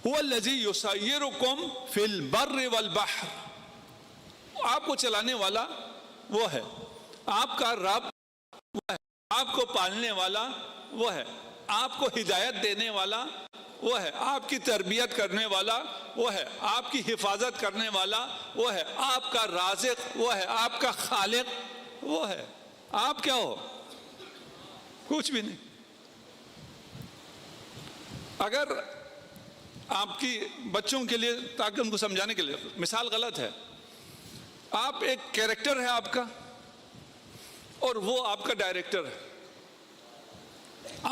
هو الذی یسیرکم فی البر والبحر، آپ کو چلانے والا وہ ہے، آپ کا رب وہ ہے، آپ کو پالنے والا وہ ہے، آپ کو ہدایت دینے والا وہ ہے، آپ کی تربیت کرنے والا وہ ہے، آپ کی حفاظت کرنے والا وہ ہے، آپ کا رازق وہ ہے، آپ کا خالق وہ ہے۔ آپ کیا ہو؟ کچھ بھی نہیں۔ اگر آپ کی بچوں کے لیے، تاکہ ان کو سمجھانے کے لیے، مثال غلط ہے، آپ ایک کیریکٹر ہے آپ کا اور وہ آپ کا ڈائریکٹر ہے،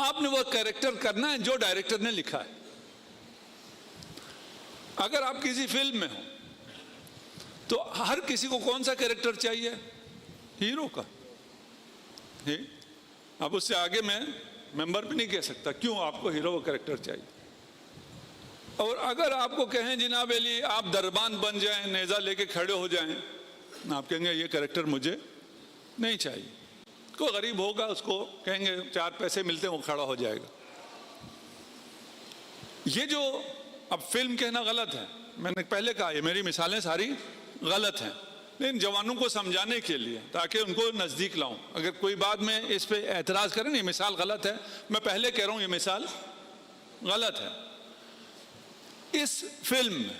آپ نے وہ کیریکٹر کرنا ہے جو ڈائریکٹر نے لکھا ہے۔ اگر آپ کسی فلم میں ہو تو ہر کسی کو کون سا کیریکٹر چاہیے؟ ہیرو کا۔ اب اس سے آگے میں ممبر بھی نہیں کہہ سکتا کیوں آپ کو ہیرو کا کیریکٹر چاہیے۔ اور اگر آپ کو کہیں جناب علی آپ دربان بن جائیں، نیزہ لے کے کھڑے ہو جائیں، آپ کہیں گے یہ کیریکٹر مجھے نہیں چاہیے۔ کوئی غریب ہوگا اس کو کہیں گے 4 پیسے ملتے ہیں وہ کھڑا ہو جائے گا۔ یہ جو اب فلم کہنا غلط ہے، میں نے پہلے کہا یہ میری مثالیں ساری غلط ہیں، لیکن جوانوں کو سمجھانے کے لیے تاکہ ان کو نزدیک لاؤں۔ اگر کوئی بعد میں اس پہ اعتراض کریں یہ مثال غلط ہے، میں پہلے کہہ رہا ہوں یہ مثال غلط ہے۔ اس فلم میں،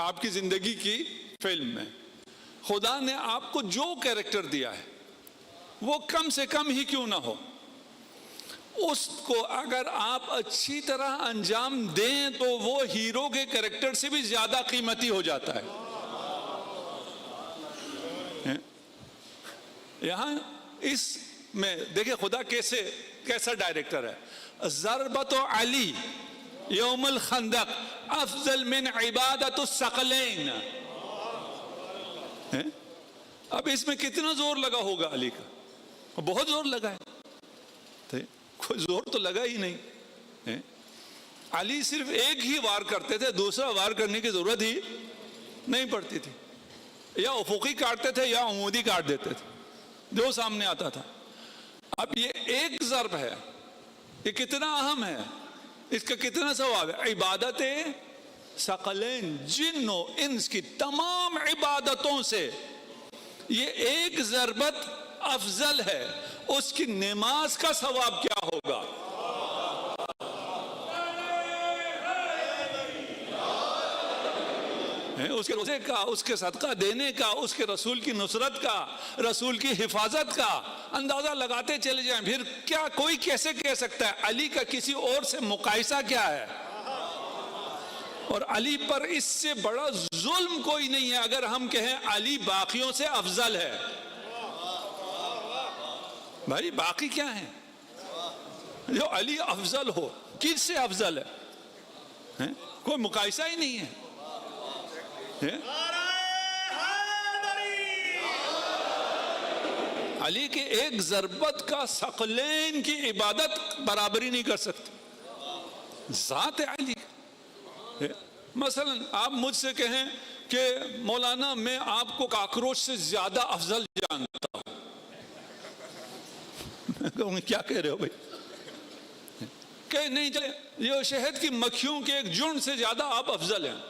آپ کی زندگی کی فلم میں، خدا نے آپ کو جو کیریکٹر دیا ہے وہ کم سے کم ہی کیوں نہ ہو، اس کو اگر آپ اچھی طرح انجام دیں تو وہ ہیرو کے کیریکٹر سے بھی زیادہ قیمتی ہو جاتا ہے۔ یہاں اس میں دیکھیں خدا کیسا ڈائریکٹر ہے۔ ضربت علی یوم الخندق افضل من عبادت الثقلین۔ اب اس میں کتنا زور لگا ہوگا علی کا؟ بہت زور لگا ہے، کوئی زور تو لگا ہی نہیں۔ علی صرف ایک ہی وار کرتے تھے، دوسرا وار کرنے کی ضرورت ہی نہیں پڑتی تھی، یا افقی کاٹتے تھے یا عمودی کاٹ دیتے تھے جو سامنے آتا تھا۔ اب یہ ایک ضرب ہے، یہ کتنا اہم ہے، اس کا کتنا ثواب ہے۔ عبادت ثقلین، جن و انس کی تمام عبادتوں سے یہ ایک ضربت افضل ہے۔ اس کی نماز کا ثواب کیا ہوگا؟ اس کے روزے کا، اس کے صدقہ دینے کا، اس کے رسول کی نصرت کا، رسول کی حفاظت کا اندازہ لگاتے چلے جائیں۔ پھر کیا کوئی کیسے کہہ سکتا ہے علی کا کسی اور سے مقایسہ کیا ہے؟ اور علی پر اس سے بڑا ظلم کوئی نہیں ہے اگر ہم کہیں علی باقیوں سے افضل ہے۔ بھائی باقی کیا ہیں؟ جو علی افضل ہو، کس سے افضل ہے؟ کوئی مقایسہ ہی نہیں ہے۔ علی کے ایک ضربت کا ثقلین کی عبادت برابری نہیں کر سکتی، ذات علی۔ مثلا آپ مجھ سے کہیں کہ مولانا میں آپ کو کاکروچ سے زیادہ افضل جانتا ہوں، میں کہوں گا کیا کہہ رہے ہو بھائی؟ کہ نہیں چلے یہ شہد کی مکھیوں کے ایک جھنڈ سے زیادہ آپ افضل ہیں،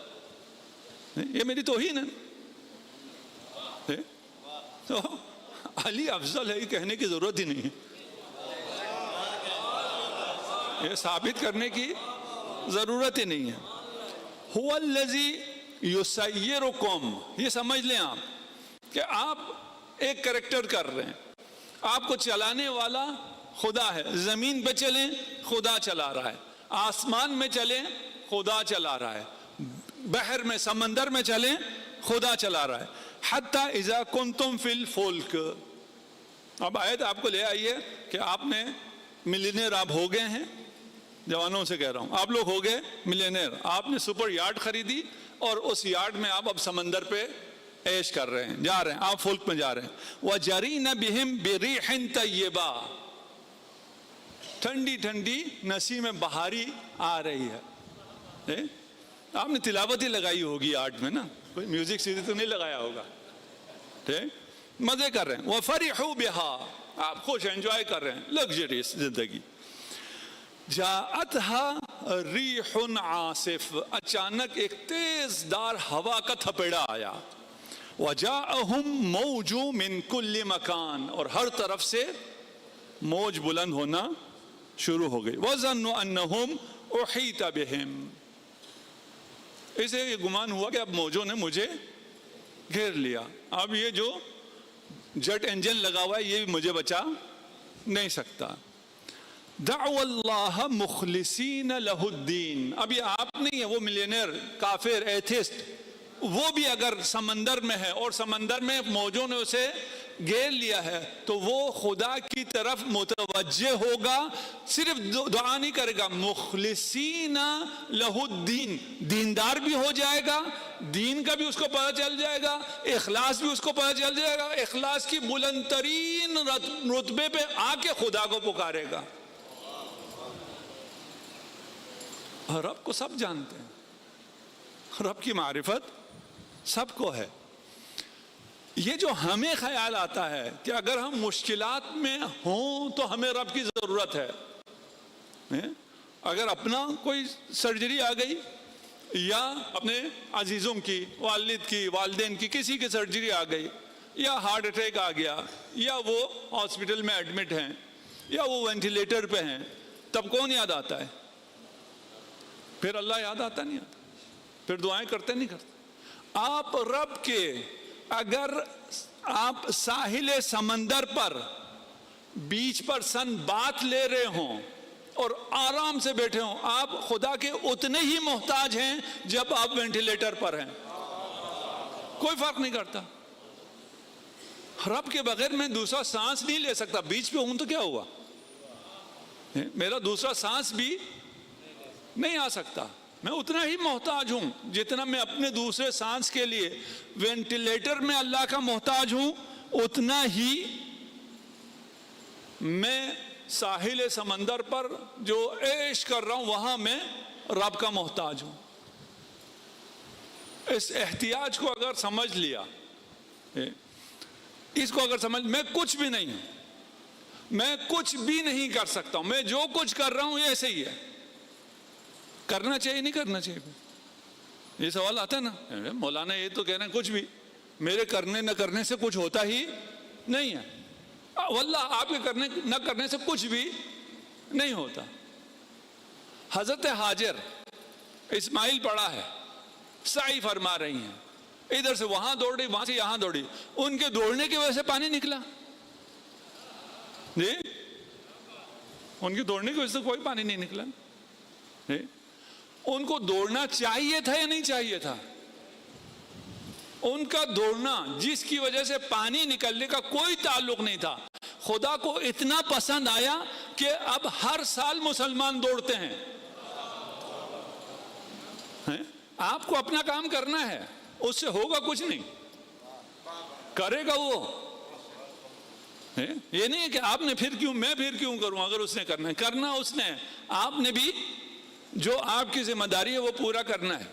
یہ میری توہین ہے۔ تو علی افضل ہے یہ کہنے کی ضرورت ہی نہیں ہے، یہ ثابت کرنے کی ضرورت ہی نہیں ہے۔ هو الذی یسیرکم، یہ سمجھ لیں آپ کہ آپ ایک کریکٹر کر رہے ہیں، آپ کو چلانے والا خدا ہے۔ زمین پہ چلیں خدا چلا رہا ہے، آسمان میں چلیں خدا چلا رہا ہے، بحر میں سمندر میں چلیں خدا چلا رہا ہے۔ حتی اذا کنتم فی الفلک، اب آیت آپ کو لے آئیے کہ آپ نے ملینئر آپ ہو گئے ہیں، جوانوں سے کہہ رہا ہوں آپ لوگ ہو گئے ملینئر، آپ نے سپر یارڈ خریدی اور اس یارڈ میں آپ اب سمندر پہ عیش کر رہے ہیں، جا رہے ہیں، آپ فلک میں جا رہے ہیں۔ وَجَرِينَ بِهِمْ بِرِيحٍ طَيِّبَةٍ، ٹھنڈی ٹھنڈی نسیم بہاری آ رہی ہے۔ آپ نے تلاوت ہی لگائی ہوگی یارڈ میں نا، کوئی میوزک سیدھی تو نہیں لگایا ہوگا، ٹھیک، مزے کر رہے ہیں۔ وَفَرِحُوا بِهَا، آپ خوش انجوائے کر رہے ہیں، لگژریس زندگی۔ جاءتها ریح عاصف، اچانک ایک تیز دار ہوا کا تھپیڑا آیا، وجاءهم موج من کل مکان، اور ہر طرف سے موج بلند ہونا شروع ہو گئی، وظنوا انہم احیط بہم، اسے یہ گمان ہوا کہ اب موجوں نے مجھے گھیر لیا، اب یہ جو جیٹ انجن لگا ہوا ہے یہ بھی مجھے بچا نہیں سکتا۔ دعوا اللہ مخلصین لہ الدین، اب یہ آپ نہیں ہے، وہ ملینئر کافر ایتھسٹ، وہ بھی اگر سمندر میں ہے اور سمندر میں موجوں نے اسے گھیر لیا ہے تو وہ خدا کی طرف متوجہ ہوگا، صرف دعا نہیں کرے گا، مخلصین لہ الدین، دیندار بھی ہو جائے گا، دین کا بھی اس کو پتہ چل جائے گا، اخلاص بھی اس کو پتہ چل جائے گا، اخلاص کی بلند ترین رتبے پہ آ کے خدا کو پکارے گا۔ رب کو سب جانتے ہیں، رب کی معرفت سب کو ہے۔ یہ جو ہمیں خیال آتا ہے کہ اگر ہم مشکلات میں ہوں تو ہمیں رب کی ضرورت ہے، اگر اپنا کوئی سرجری آ گئی یا اپنے عزیزوں کی، والد کی، والدین کی، کسی کی سرجری آ گئی، یا ہارٹ اٹیک آ گیا، یا وہ ہاسپٹل میں ایڈمٹ ہیں، یا وہ وینٹیلیٹر پہ ہیں، تب کون یاد آتا ہے؟ پھر اللہ یاد آتا نہیں آتا، پھر دعائیں کرتے نہیں کرتے۔ آپ رب کے، اگر آپ ساحل سمندر پر بیچ پر سن بات لے رہے ہوں اور آرام سے بیٹھے ہوں، آپ خدا کے اتنے ہی محتاج ہیں جب آپ وینٹیلیٹر پر ہیں، کوئی فرق نہیں کرتا۔ رب کے بغیر میں دوسرا سانس نہیں لے سکتا، بیچ پہ ہوں تو کیا ہوا، میرا دوسرا سانس بھی نہیں آ سکتا، میں اتنا ہی محتاج ہوں جتنا میں اپنے دوسرے سانس کے لیے وینٹیلیٹر میں اللہ کا محتاج ہوں، اتنا ہی میں ساحل سمندر پر جو عیش کر رہا ہوں وہاں میں رب کا محتاج ہوں۔ اس احتیاج کو اگر سمجھ لیا، اس کو اگر سمجھ، میں کچھ بھی نہیں ہوں، میں کچھ بھی نہیں کر سکتا ہوں، میں جو کچھ کر رہا ہوں یہ ایسے ہی ہے، کرنا چاہیے نہیں کرنا چاہیے؟ یہ سوال آتا ہے نا، مولانا یہ تو کہہ رہے ہیں کچھ بھی، میرے کرنے نہ کرنے سے کچھ ہوتا ہی نہیں ہے۔ واللہ آپ کے کرنے نہ کرنے سے کچھ بھی نہیں ہوتا۔ حضرت ہاجر اسماعیل پڑا ہے، سعی فرما رہی ہیں، ادھر سے وہاں دوڑ رہی، وہاں سے یہاں دوڑی، ان کے دوڑنے کی وجہ سے پانی نکلا، جی ان کی دوڑنے کی وجہ سے کوئی پانی نہیں نکلا، جی ان کو دوڑنا چاہیے تھا یا نہیں چاہیے تھا؟ ان کا دوڑنا جس کی وجہ سے پانی نکلنے کا کوئی تعلق نہیں تھا، خدا کو اتنا پسند آیا کہ اب ہر سال مسلمان دوڑتے ہیں۔ آپ کو اپنا کام کرنا ہے، اس سے ہوگا کچھ نہیں، کرے گا وہ، یہ نہیں ہے کہ آپ نے پھر کیوں، میں پھر کیوں کروں، اگر اس نے کرنا ہے، کرنا اس نے، آپ نے بھی جو آپ کی ذمہ داری ہے وہ پورا کرنا ہے۔